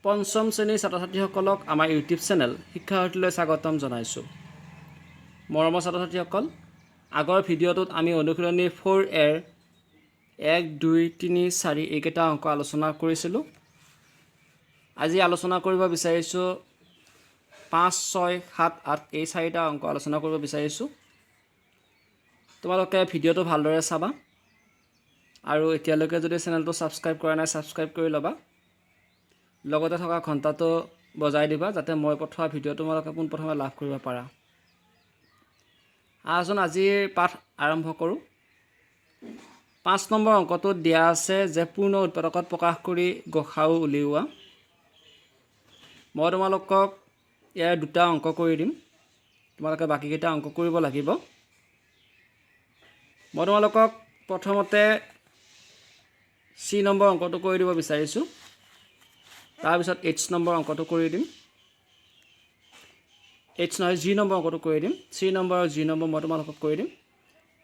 পঞ্চম শ্ৰেণীৰ ছাত্ৰ ছাত্ৰীসকলক আমাৰ ইউটিউব চেনেল শিক্ষাৰ্থীলৈ স্বাগতম জনাইছোঁ। মৰমৰ ছাত্ৰ ছাত্ৰীসকল, আগৰ ভিডিঅ'টোত আমি অনুশীলনী 4A 1, 2, 3, 4 এইকেইটা অংক আলোচনা কৰিছিলোঁ। আজি আলোচনা কৰিব বিচাৰিছোঁ 5, 6, 7, 8 এই চাৰিটা অংক আলোচনা কৰিব বিচাৰিছোঁ। তোমালোকে ভিডিঅ'টো ভালদৰে চাবা আৰু এতিয়ালৈকে যদি চেনেলটো ছাবস্ক্ৰাইব কৰা নাই ছাবস্ক্ৰাইব কৰি ল'বা। লগতে থকা ঘণ্টাটো বজাই দিবা যাতে মই পঠোৱা ভিডিঅ' তোমালোকে পোনপ্ৰথমে লাভ কৰিব পাৰা। আহচোন আজিৰ পাঠ আৰম্ভ কৰোঁ। 5 নম্বৰ অংকটোত দিয়া আছে যে পূৰ্ণ উৎপাদকত প্ৰকাশ কৰি গসাউ উলিওৱা। মই তোমালোকক ইয়াৰ দুটা অংক কৰি দিম, তোমালোকে বাকীকেইটা অংক কৰিব লাগিব। মই তোমালোকক প্ৰথমতে C নম্বৰ অংকটো কৰি দিব বিচাৰিছোঁ, তাৰপিছত H নম্বৰ অংকটো কৰি দিম। G নম্বৰ অংকটো কৰি দিম। C নম্বৰ আৰু G নম্বৰ মই তোমালোকক কৰি দিম,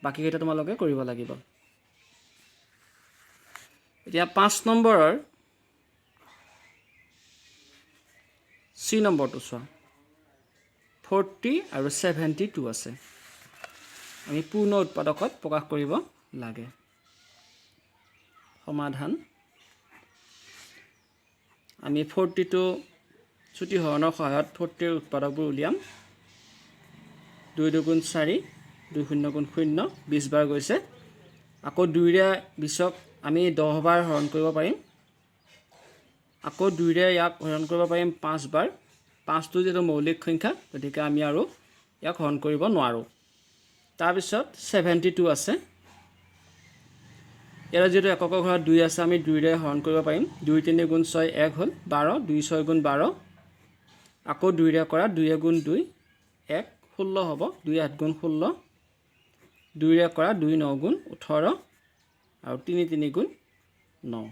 বাকীকেইটা তোমালোকে কৰিব লাগিব। এতিয়া 5 নম্বৰৰ C নম্বৰটো চোৱা, 40 আৰু 72 আছে। আমি পূৰ্ণ উৎপাদকত প্ৰকাশ কৰিব লাগে। সমাধান: আমি 40টো চুটি হৰণৰ সহায়ত 40ৰ উৎপাদকবোৰ উলিয়াম। 2 2 4, 2 0 0, 20 বাৰ গৈছে। আকৌ 2ৰে 20ক আমি 10 বাৰ হৰণ কৰিব পাৰিম। আকৌ 2ৰে ইয়াক হৰণ কৰিব পাৰিম 5 বাৰ। 5টো যিটো মৌলিক সংখ্যা, গতিকে আমি আৰু ইয়াক হৰণ কৰিব নোৱাৰোঁ। তাৰপিছত 72 আছে। ইয়াৰ যিহেতু এককৰ ঘৰত 2 আছে, আমি 2ৰে হৰণ কৰিব পাৰিম। 2 3 গুণ 6 1 হ'ল 12, 2 6 গুণ 12। আকৌ 2ৰে কৰা 2 গুণ 2 1 16 হ'ব, 2 8 গুণ 16। 2ৰে কৰা 2 9 গুণ 18 আৰু 3 3 গুণ 9।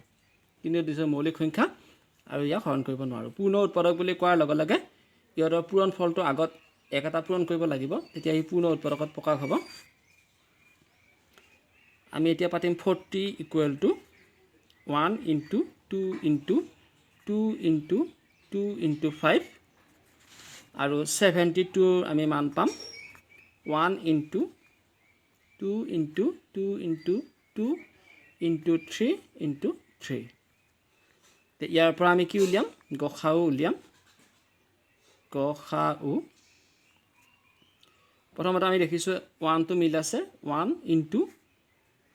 কিন্তু দিছে মৌলিক সংখ্যা আৰু ইয়াক হৰণ কৰিব নোৱাৰোঁ। পূৰ্ণ উৎপাদক বুলি কোৱাৰ লগে লগে ইয়াৰ পূৰণ ফলটো আগত এটা পূৰণ কৰিব লাগিব, তেতিয়া ই পূৰ্ণ উৎপাদকত প্ৰকাশ হ'ব। আমি এতিয়া পাতিম 40 = 1 × 2 × 2 × 2 × 5 আৰু 72 আমি মান পাম 1 × 2 × 2 × 2 × 3 × 3। ইয়াৰ পৰা আমি কি উলিয়াম? গসাউ উলিয়াম। গসাউ প্ৰথমতে আমি দেখিছোঁ 1টো মিল আছে, 1 ×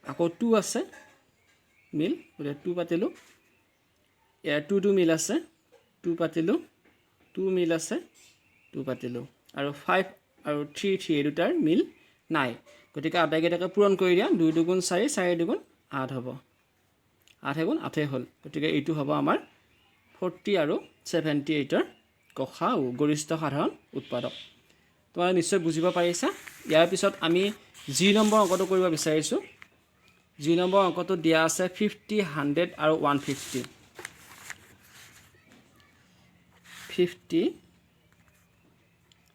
আকৌ 2 আছে মিল, গতিকে 2 পাতিলোঁ। ইয়াৰ 2টো মিল আছে, 2 পাতিলোঁ। 2 মিল আছে, 2 পাতিলোঁ। আৰু 5 আৰু 3 এই দুটাৰ মিল নাই, গতিকে আটাইকেইটাকে পূৰণ কৰি দিয়া। 2 2 গুণ 4, 4 2 গুণ 8 হ'ব। 8 গুণ 8 হ'ল, গতিকে এইটো হ'ব আমাৰ 40 আৰু 78ৰ গসাউ, গৰিষ্ঠ সাধাৰণ উৎপাদক। তোমালোকে নিশ্চয় বুজিব পাৰিছা। ইয়াৰ পিছত আমি G নম্বৰ অংকটো কৰিব বিচাৰিছোঁ। G নম্বৰ অংকটো দিয়া আছে 50, 100 আৰু 150। 50,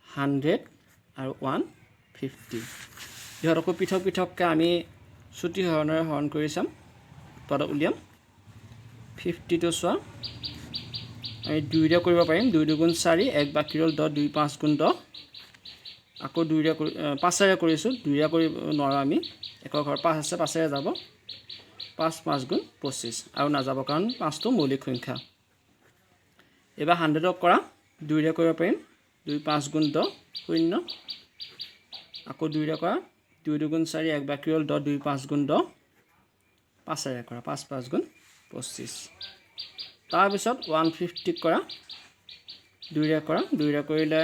100 আৰু 150 ইহঁতকো পৃথক পৃথককৈ আমি চুটি হৰণেৰে হৰণ কৰি চাম, উৎপাদক উলিয়াম। 50টো চোৱা, আমি 2ৰে কৰিব পাৰিম। 2 2 গুণ 4, 1 বাকী ৰ'ল 10, 2 5 গুণ 10। আকৌ 5ৰে কৰিছোঁ, 2ৰে কৰিব নোৱাৰোঁ আমি। একৰ ঘৰত 5 আছে, 5ৰে যাব। 5 5 গুণ 25 আৰু নাযাব কাৰণ 5টো মৌলিক সংখ্যা। এইবাৰ 100ক কৰা, 2ৰে কৰিব পাৰিম। 2 5 গুণ 10, 0। আকৌ 2ৰে কৰা, 2 2 গুণ 4, 1 বাকী ৰ'ল 10, 2 5 গুণ 10। 5ৰে কৰা, 5 5 গুণ 25। তাৰপিছত 150ক কৰা, 2ৰে কৰা, 2ৰে কৰিলে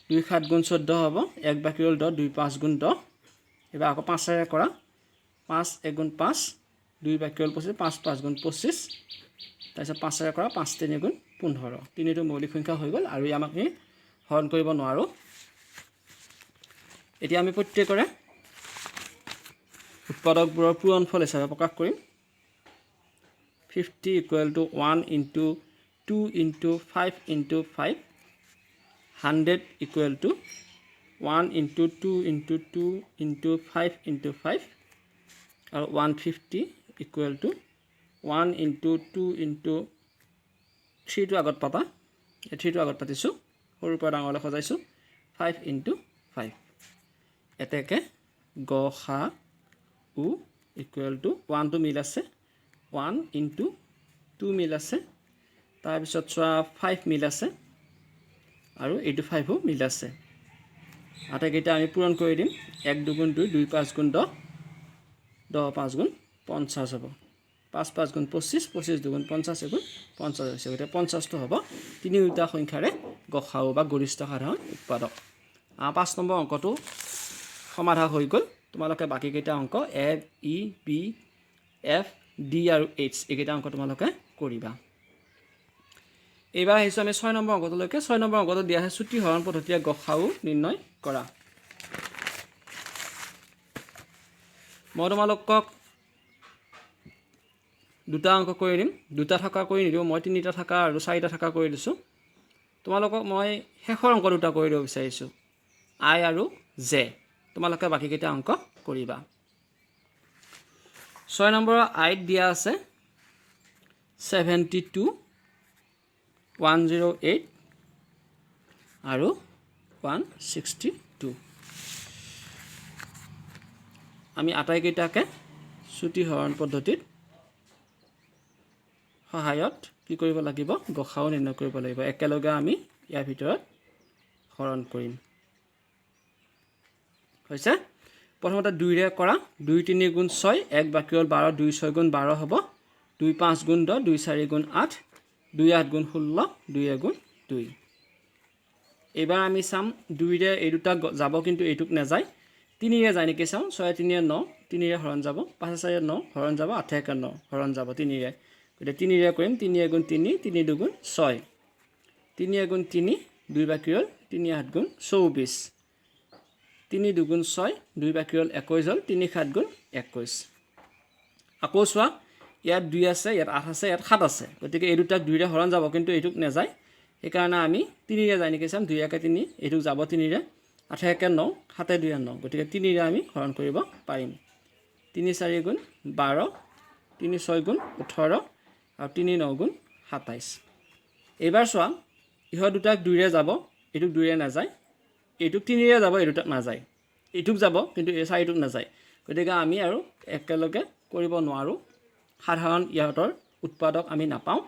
2 7 গুণ 14 হ'ব। 1 বাকী ৰ'ল 10, 2 5 গুণ 10। এইবাৰ আকৌ 5ৰে কৰা, 5 1 গুণ 5, 2 বাকী ৰ'ল 25, 5 5 গুণ 25। তাৰপিছত 5ৰে কৰা, 5 3 গুণ 15। 3টো মৌলিক সংখ্যা হৈ গ'ল আৰু ইয়াক আমি হৰণ কৰিব নোৱাৰোঁ। এতিয়া আমি প্ৰত্যেকৰে উৎপাদকবোৰৰ পূৰণফল হিচাপে প্ৰকাশ কৰিম। 50 = 1 × 2 × 5 × 5। 100 = 1 × 2 × 2 × 5 × 5 আৰু 150 = 1 × 2 × 3টো আগত পাবা 3টো আগত পাতিছোঁ সৰুৰ পৰা ডাঙৰলৈ সজাইছোঁ 5 × 5 এতেকে গ সা উ ইকুৱেল টু 1টো মিল আছে 1 × 2 মিল আছে তাৰপিছত চোৱা 5 মিল আছে আৰু এইটো 5ও মিল আছে আটাইকেইটা আমি পূৰণ কৰি দিম 1 2 গুণ 2 2 5 গুণ 10 10 5 গুণ 50 হ'ব 5 5 গুণ 25 25 2 গুণ 50 গুণ 50 হৈছে গতিকে 50টো হ'ব তিনিওটা সংখ্যাৰে গসাউ বা গৰিষ্ঠ সাধাৰণ উৎপাদক 5 নম্বৰ অংকটো সমাধা হৈ গ'ল তোমালোকে বাকীকেইটা অংক এ ই বি এফ ডি আৰু এইচ এইকেইটা অংক তোমালোকে কৰিবা এইবাৰ আহিছোঁ আমি 6 নম্বৰ অংকটোলৈকে 6 নম্বৰ অংকটো দিয়া আছে চুটি হৰণ পদ্ধতিৰে গসাউ নিৰ্ণয় কৰা মই তোমালোকক দুটা অংক কৰি দিম দুটা থকা কৰি নিদিওঁ মই তিনিটা থকা আৰু চাৰিটা থকা কৰি দিছোঁ তোমালোকক মই শেষৰ অংক দুটা কৰি দিব বিচাৰিছোঁ আই আৰু জে তোমালোকে বাকীকেইটা অংক কৰিবা 6 নম্বৰৰ আইত দিয়া আছে 72 108 আৰু 162 আমি আটাইকেইটাকে চুটি হৰণ পদ্ধতিত সহায়ত কি কৰিব লাগিব গসাউ নিৰ্ণয় কৰিব লাগিব একেলগে আমি ইয়াৰ ভিতৰত হৰণ কৰিম হৈছে প্ৰথমতে 2 ৰে কৰা 2 3 গুণ 6 1 বাকি হ'ল 12 2 6 গুণ 12 হ'ব 2 5 গুণ 10 2 4 গুণ 8 2 8 গুণ 16 2 গুণ 2 এবাৰ আমি চাম 2 ৰে এই দুটা যাব কিন্তু এইটুক নাযায় 3 ৰে যায় নেকি চাম 6 3 9 3 ৰে হৰণ যাব 5 4 9 হৰণ যাব 8 1 9 হৰণ যাব 3 ৰে গতিকে 3 ৰে কৰিম 3 গুণ 3 3 2 গুণ 6 3 গুণ 3 2 বাকি হ'ল 3 8 গুণ 24 3 2 গুণ 6 2 বাকি হ'ল 21 হ'ল 3 7 গুণ 21 আকৌ চোৱা ইয়াত 2 আছে ইয়াত 8 আছে ইয়াত 7 আছে গতিকে এই দুটাক 2 ৰে হৰণ যাব কিন্তু এইটুক নাযায় সেইকাৰণে আমি 3 ৰে যায় নেকি চাম 2 1 3 এইটুক যাব 3 ৰে 8 1 9 7 2 9 গতিকে 3 ৰে আমি হৰণ কৰিব পাৰিম 3 4 গুণ 12 3 6 গুণ 18 আৰু 3 9 গুণ 27 এইবাৰ চোৱা ইহত দুটাক 2 ৰে যাব এইটুক 2 ৰে নাযায় এইটুক 3 ৰে যাব এইটুক নাযায় এইটুক যাব কিন্তু এই চাৰিটুক নাযায় গতিকে আমি আৰু একেলগে কৰিব নোৱাৰোঁ সাধাৰণ ইহঁতৰ উৎপাদক আমি নাপাওঁ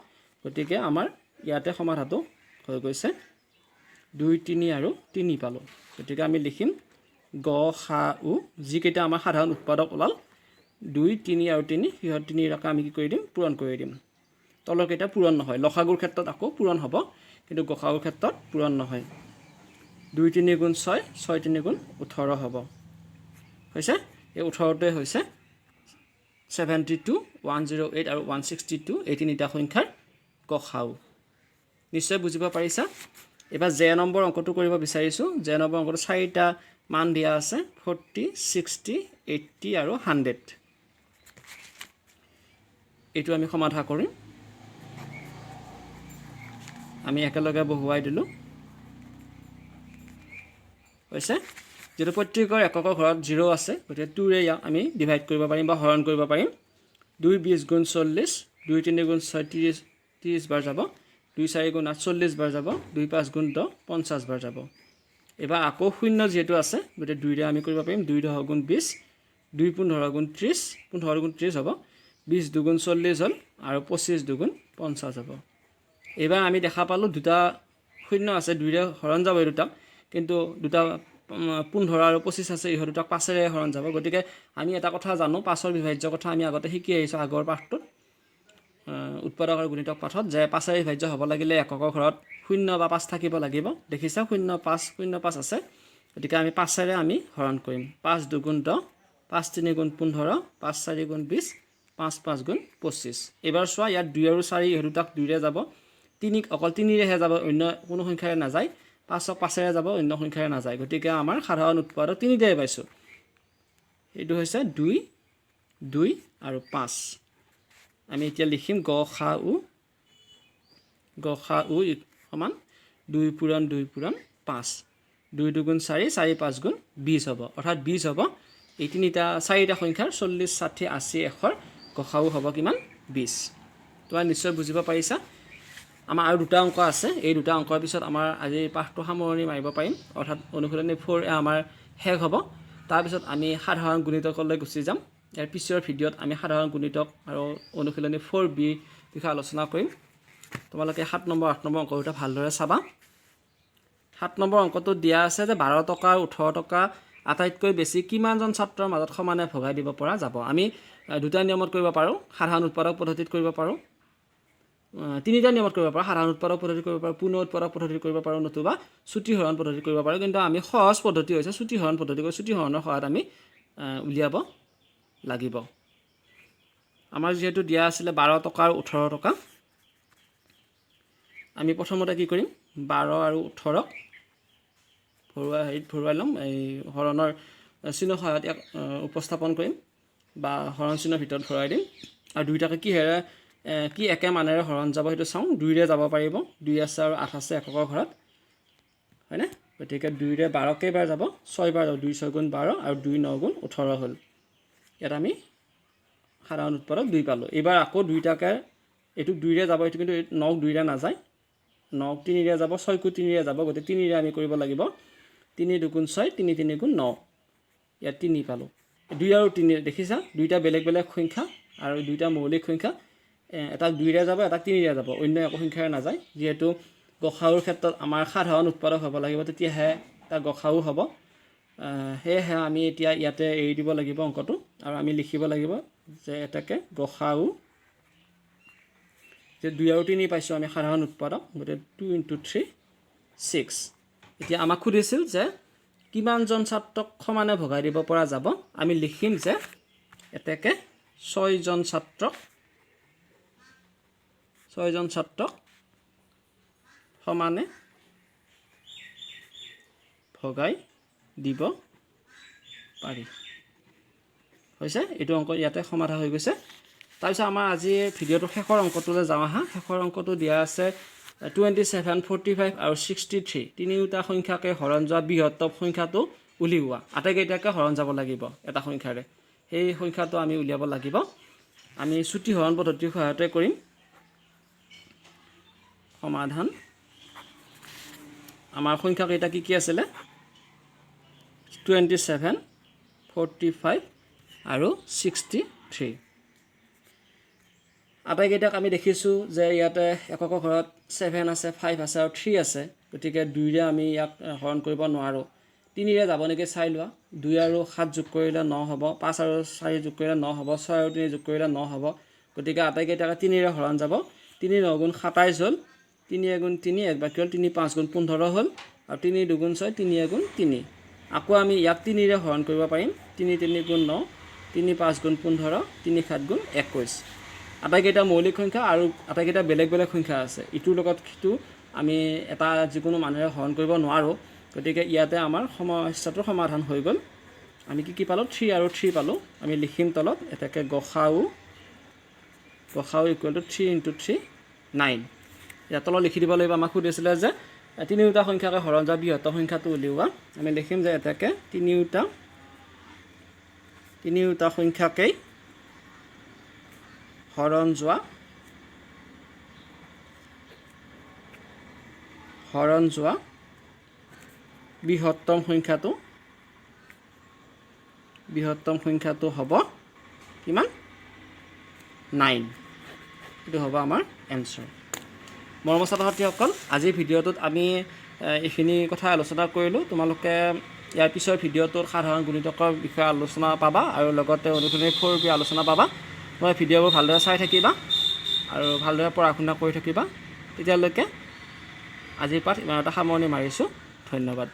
গতিকে আমাৰ ইয়াতে সমাধানটো হৈ গৈছে 2 3 আৰু 3 পালোঁ গতিকে আমি লিখিম গ সা উ যিকেইটা আমাৰ সাধাৰণ উৎপাদক ওলাল 2 3 আৰু 3 সিহঁত 3 ৰকা আমি কি কৰি দিম পূৰণ কৰি দিম তলৰ কেইটা পূৰণ নহয় লসাগুৰ ক্ষেত্ৰত আকৌ পূৰণ হ'ব কিন্তু গসাগুৰ ক্ষেত্ৰত পূৰণ নহয় 2 3 গুণ 6 6 3 গুণ 18 হ'ব হৈছে এই 18টোৱে হৈছে 72 108 আৰু 162 এই তিনিটা সংখ্যাৰ গসাউ নিশ্চয় বুজিব পাৰিছা এবাৰ জে নম্বৰ অংকটো কৰিব বিচাৰিছোঁ জে নম্বৰ অংকটো চাৰিটা মান দিয়া আছে 40 60 80 আৰু 100 এইটো আমি সমাধা কৰিম আমি একেলগে বহুৱাই দিলোঁ হৈছে যেটো প্ৰত্যেকৰ এককৰ ঘৰত 0 আছে গতিকে 2 ৰে আমি ডিভাইড কৰিব পাৰিম বা হৰণ কৰিব পাৰিম 2 20 গুণ 40 2 3 গুণ 6 30 বাৰ যাব 2 4 গুণ 40 বাৰ যাব 2 5 গুণ 10 50 বাৰ যাব এবাৰ আকৌ শূন্য যেটো আছে গতিকে 2 ৰে আমি কৰিব পাৰিম 2 10 গুণ 20 2 15 গুণ 30 15 গুণ 30 হ'ব 20 2 গুণ 40 হ'ল আৰু 25 2 গুণ 50 হ'ব এবাৰ আমি দেখা পালোঁ দুটা শূন্য আছে 2 ৰে হৰণ যাব এই দুটা কিন্তু দুটা 15 আৰু 25 আছে ইহত দুটাক 5 ৰে হৰণ যাব গতিকে আমি এটা কথা জানো 5ৰ বিভাজ্য কথা আমি আগতে শিকি আহিছোঁ আগৰ পাঠটোত উৎপাদক আৰু গুণিতক পাঠত যে 5ৰ বিভাজ্য হ'ব লাগিলে এককৰ ঘৰত 0 বা 5 থাকিব লাগিব দেখিছা 0 5 0 5 আছে গতিকে আমি 5 ৰে আমি হৰণ কৰিম 5 2 গুণ 10 5 3 গুণ 15 5 4 গুণ 20 5 5 গুণ 25 এবাৰ চোৱা ইয়াত 2 আৰু 4 ইহত দুটাক 2 ৰে যাব 3 অকল 3 ৰেহে যাব অন্য কোনো সংখ্যাৰে নাযায় 5ক 5 ৰে যাব অন্য সংখ্যাৰে নাযায় গতিকে আমাৰ সাধাৰণ উৎপাদক 3 ৰে পাইছোঁ এইটো হৈছে 2 2 আৰু 5 আমি এতিয়া লিখিম গ সা উ সমান 2 পূৰণ 2 পূৰণ 5 2 2 গুণ 4 4 5 গুণ 20 হ'ব অৰ্থাৎ 20 হ'ব এই তিনিটা চাৰিটা সংখ্যাৰ 40 60 80 100 গসাউ হ'ব কিমান 20 তোমৰা নিশ্চয় বুজিব পাৰিছা আমাৰ আৰু দুটা অংক আছে এই দুটা অংকৰ পিছত আমাৰ আজি পাঠটো সামৰণি মাৰিব পাৰিম অৰ্থাৎ অনুশীলনী 4 আমাৰ শেষ হ'ব তাৰপিছত আমি সাধাৰণ গুণিতকলৈ গুচি যাম ইয়াৰ পিছৰ ভিডিঅ'ত আমি সাধাৰণ গুণিতক আৰু অনুশীলনী 4b বিষয়ে আলোচনা কৰিম তোমালোকে 7 নম্বৰ 8 নম্বৰ অংকটো ভালদৰে চাবা 7 নম্বৰ অংকটো দিয়া আছে যে 12 টকা আৰু 18 টকা আটাইতকৈ বেছি কিমানজন ছাত্ৰৰ মাজত সমানে ভগাই দিব পৰা যাব আমি দুটা নিয়মত কৰিব পাৰোঁ সাধাৰণ উৎপাদক পদ্ধতিত কৰিব পাৰোঁ তিনিটা নিয়মত কৰিব পাৰোঁ সাধাৰণ উৎপাদক পদ্ধতি কৰিব পাৰোঁ পূৰ্ণ উৎপাদক পদ্ধতি কৰিব পাৰোঁ নতুবা ছুটি হৰণ পদ্ধতি কৰিব পাৰোঁ কিন্তু আমি সহজ পদ্ধতি হৈছে ছুটি হৰণ পদ্ধতি কৰি ছুটি হৰণৰ সহায়ত আমি উলিয়াব লাগিব আমাৰ যেহেতু দিয়া আছিলে 12 টকা আৰু 18 টকা আমি প্ৰথমতে কি কৰিম 12 আৰু 18 ভৰুৱাই ল'ম এই হৰণৰ চিহ্নৰ সহায়ত উপস্থাপন কৰিম বা হৰণ চিহ্নৰ ভিতৰত ভৰাই দিম আৰু দুইটাকে কি একে মানেৰে হৰণ যাব সেইটো চাওঁ 2ৰে যাব পাৰিব 2 আছে আৰু 8 আছে এককৰ ঘৰত হয়নে গতিকে 2ৰে 12 কেইবাৰ যাব 6 বাৰ যাব 2 6 গুণ 12 আৰু 2 9 গুণ 18 হ'ল ইয়াত আমি সাধাৰণ উৎপাদক 2 পালোঁ এইবাৰ আকৌ দুইটাকে এইটো 2ৰে যাব এইটো কিন্তু 9 2ৰে নাযায় 9 3ৰে যাব 6 3ৰে যাব গতিকে 3ৰে আমি কৰিব লাগিব 3 2 গুণ 6 3 3 গুণ 9 ইয়াত 3 পালোঁ 2 আৰু 3 দেখিছা দুইটা বেলেগ বেলেগ সংখ্যা আৰু দুইটা মৌলিক সংখ্যা এটা 2ৰে যাব এটা 3ৰে যাব অন্য একো সংখ্যাৰে নাযায় যেহেতু গসাউৰ ক্ষেত্ৰত আমাৰ সাধাৰণ উৎপাদক হ'ব লাগিব তেতিয়াহে এটা গসাউ হ'ব সেয়েহে আমি এতিয়া ইয়াতে এৰি দিব লাগিব অংকটো আৰু আমি লিখিব লাগিব যে এটাকে গসাউ যে 2 আৰু 3 পাইছোঁ আমি সাধাৰণ উৎপাদক গতিকে 2 × 3 6 এতিয়া আমাক সুধিছিল যে কিমানজন ছাত্ৰক সমানে ভগাই দিব পৰা যাব আমি লিখিম যে এটাকে 6জন ছাত্ৰক সমানে ভগাই দিব পাৰি হৈছে এইটো অংক ইয়াতে সমাধা হৈ গৈছে তাৰপিছত আমাৰ আজি ভিডিঅ'টোৰ শেষৰ অংকটোলৈ যাওঁ আহা শেষৰ অংকটো দিয়া আছে 27 45 আৰু 63 তিনিওটা সংখ্যাকে হৰণ যোৱা বৃহত্তম সংখ্যাটো উলিওৱা আটাইকেইটাকে হৰণ যাব লাগিব এটা সংখ্যাৰে সেই সংখ্যাটো আমি উলিয়াব লাগিব আমি ছুটি হৰণ পদ্ধতিৰ সহায়তে কৰিম সমাধান আমাৰ সংখ্যাকেইটা কি আছিলে 27 45 আৰু 63 আটাইকেইটাক আমি দেখিছোঁ যে ইয়াতে এককৰ ঘৰত 7 আছে 5 আছে আৰু 3 আছে গতিকে 2ৰে আমি ইয়াক হৰণ কৰিব নোৱাৰোঁ 3ৰে যাব নেকি চাই লোৱা 2 আৰু 7 যোগ কৰিলে 9 হ'ব 5 আৰু 4 যোগ কৰিলে 9 হ'ব 6 আৰু 3 যোগ কৰিলে 9 হ'ব গতিকে আটাইকেইটাকে 3ৰে হৰণ যাব 3 9 গুণ 27 হ'ল 3 গুণ 3 এক বাকী হ'ল 3 5 গুণ 15 হ'ল আৰু 3 2 গুণ 6 3 গুণ 3 আকৌ আমি ইয়াক 3ৰে হৰণ কৰিব পাৰিম 3 3 গুণ 9 3 5 গুণ 15 3 7 গুণ 21 আটাইকেইটা মৌলিক সংখ্যা আৰু আটাইকেইটা বেলেগ বেলেগ সংখ্যা আছে ইটোৰ লগত সিটো আমি এটা যিকোনো মানেৰে হৰণ কৰিব নোৱাৰোঁ গতিকে ইয়াতে আমাৰ সমস্যাটোৰ সমাধান হৈ গ'ল আমি কি পালোঁ 3 আৰু 3 পালোঁ আমি লিখিম তলত এটাকে গসাউ ইকুৱেল টু 3 × 3 9 ইয়াত তলত লিখি দিব লাগিব আমাক সুধিছিলে যে তিনিওটা সংখ্যাকে হৰণ যোৱা বৃহত্তম সংখ্যাটো উলিওৱা আমি লিখিম যে এটাকে তিনিওটা সংখ্যাকেই হৰণ যোৱা বৃহত্তম সংখ্যাটো হ'ব কিমান 9 এইটো হ'ব আমাৰ এনচাৰ মৰমৰ ছাত্ৰ ছাত্ৰীসকল আজিৰ ভিডিঅ'টোত আমি এইখিনি কথা আলোচনা কৰিলোঁ তোমালোকে ইয়াৰ পিছৰ ভিডিঅ'টোত সাধাৰণ গুণিতকৰ বিষয়ে আলোচনা পাবা আৰু লগতে অনুশীলনী 4b আলোচনা পাবা মই ভিডিঅ'বোৰ ভালদৰে চাই থাকিবা আৰু ভালদৰে পঢ়া শুনা কৰি থাকিবা তেতিয়ালৈকে আজিৰ পাঠ ইমানতে সামৰণি মাৰিছোঁ ধন্যবাদ